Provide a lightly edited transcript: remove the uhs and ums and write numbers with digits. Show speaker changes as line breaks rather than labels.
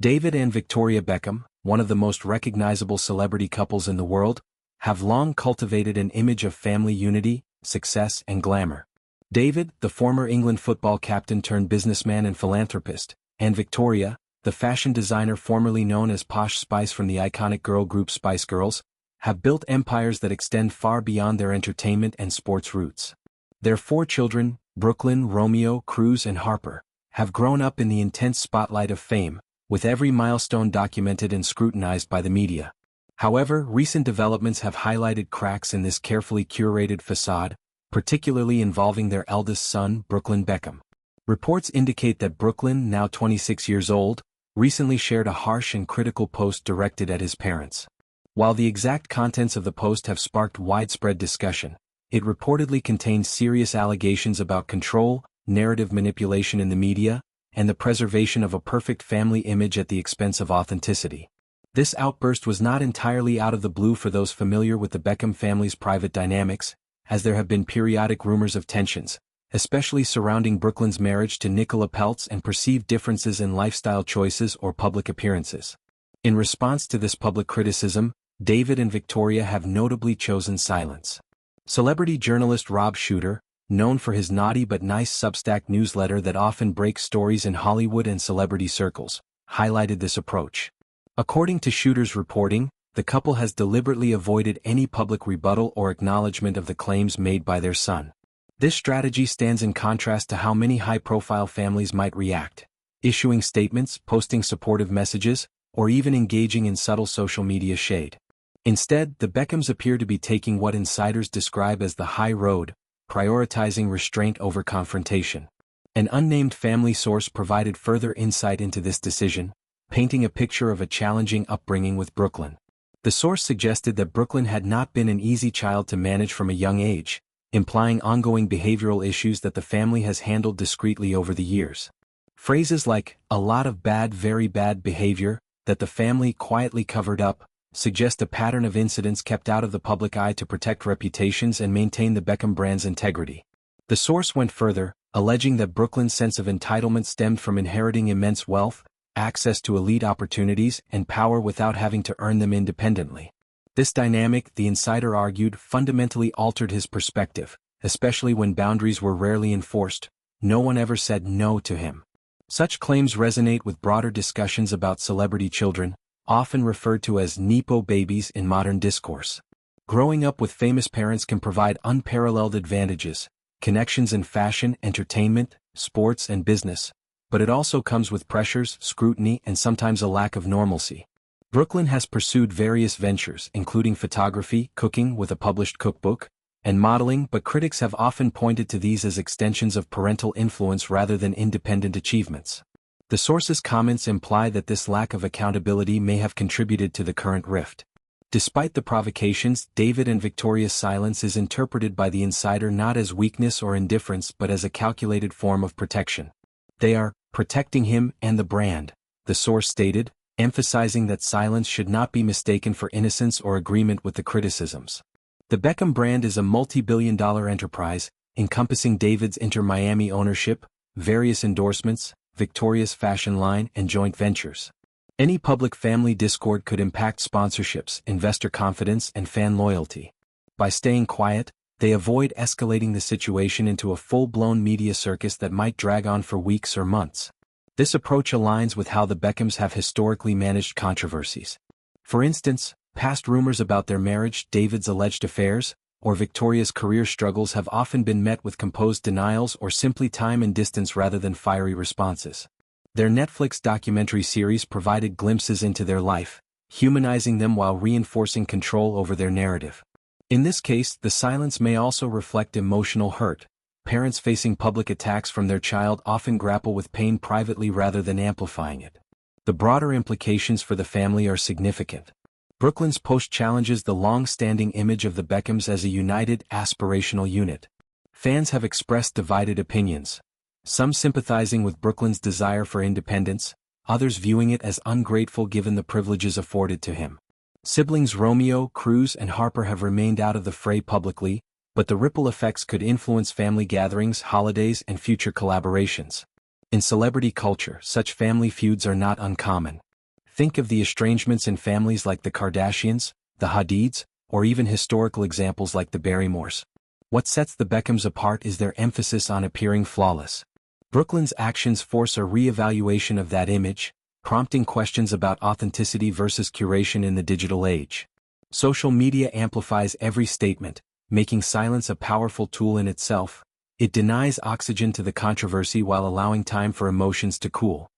David and Victoria Beckham, one of the most recognizable celebrity couples in the world, have long cultivated an image of family unity, success, and glamour. David, the former England football captain turned businessman and philanthropist, and Victoria, the fashion designer formerly known as Posh Spice from the iconic girl group Spice Girls, have built empires that extend far beyond their entertainment and sports roots. Their 4 children, Brooklyn, Romeo, Cruz, and Harper, have grown up in the intense spotlight of fame, with every milestone documented and scrutinized by the media. However, recent developments have highlighted cracks in this carefully curated facade, particularly involving their eldest son, Brooklyn Beckham. Reports indicate that Brooklyn, now 26 years old, recently shared a harsh and critical post directed at his parents. While the exact contents of the post have sparked widespread discussion, it reportedly contains serious allegations about control, narrative manipulation in the media, and the preservation of a perfect family image at the expense of authenticity. This outburst was not entirely out of the blue for those familiar with the Beckham family's private dynamics, as there have been periodic rumors of tensions, especially surrounding Brooklyn's marriage to Nicola Peltz and perceived differences in lifestyle choices or public appearances. In response to this public criticism, David and Victoria have notably chosen silence. Celebrity journalist Rob Shooter, known for his naughty but nice Substack newsletter that often breaks stories in Hollywood and celebrity circles, highlighted this approach. According to Shooter's reporting, the couple has deliberately avoided any public rebuttal or acknowledgement of the claims made by their son. This strategy stands in contrast to how many high-profile families might react, issuing statements, posting supportive messages, or even engaging in subtle social media shade. Instead, the Beckhams appear to be taking what insiders describe as the high road, prioritizing restraint over confrontation. An unnamed family source provided further insight into this decision, painting a picture of a challenging upbringing with Brooklyn. The source suggested that Brooklyn had not been an easy child to manage from a young age, implying ongoing behavioral issues that the family has handled discreetly over the years. Phrases like, "a lot of bad, very bad behavior," that the family quietly covered up, suggest a pattern of incidents kept out of the public eye to protect reputations and maintain the Beckham brand's integrity. The source went further, alleging that Brooklyn's sense of entitlement stemmed from inheriting immense wealth, access to elite opportunities, and power without having to earn them independently. This dynamic, the insider argued, fundamentally altered his perspective, especially when boundaries were rarely enforced. No one ever said no to him. Such claims resonate with broader discussions about celebrity children, often referred to as Nepo babies in modern discourse. Growing up with famous parents can provide unparalleled advantages, connections in fashion, entertainment, sports, and business, but it also comes with pressures, scrutiny, and sometimes a lack of normalcy. Brooklyn has pursued various ventures, including photography, cooking with a published cookbook, and modeling, but critics have often pointed to these as extensions of parental influence rather than independent achievements. The source's comments imply that this lack of accountability may have contributed to the current rift. Despite the provocations, David and Victoria's silence is interpreted by the insider not as weakness or indifference but as a calculated form of protection. They are protecting him and the brand, the source stated, emphasizing that silence should not be mistaken for innocence or agreement with the criticisms. The Beckham brand is a multi-billion-dollar enterprise, encompassing David's Inter-Miami ownership, various endorsements, Victoria's fashion line, and joint ventures. Any public family discord could impact sponsorships, investor confidence, and fan loyalty. By staying quiet, they avoid escalating the situation into a full-blown media circus that might drag on for weeks or months. This approach aligns with how the Beckhams have historically managed controversies. For instance, past rumors about their marriage, David's alleged affairs, or Victoria's career struggles have often been met with composed denials or simply time and distance rather than fiery responses. Their Netflix documentary series provided glimpses into their life, humanizing them while reinforcing control over their narrative. In this case, the silence may also reflect emotional hurt. Parents facing public attacks from their child often grapple with pain privately rather than amplifying it. The broader implications for the family are significant. Brooklyn's post challenges the long-standing image of the Beckhams as a united, aspirational unit. Fans have expressed divided opinions, some sympathizing with Brooklyn's desire for independence, others viewing it as ungrateful given the privileges afforded to him. Siblings Romeo, Cruz, and Harper have remained out of the fray publicly, but the ripple effects could influence family gatherings, holidays, and future collaborations. In celebrity culture, such family feuds are not uncommon. Think of the estrangements in families like the Kardashians, the Hadids, or even historical examples like the Barrymores. What sets the Beckhams apart is their emphasis on appearing flawless. Brooklyn's actions force a re-evaluation of that image, prompting questions about authenticity versus curation in the digital age. Social media amplifies every statement, making silence a powerful tool in itself. It denies oxygen to the controversy while allowing time for emotions to cool.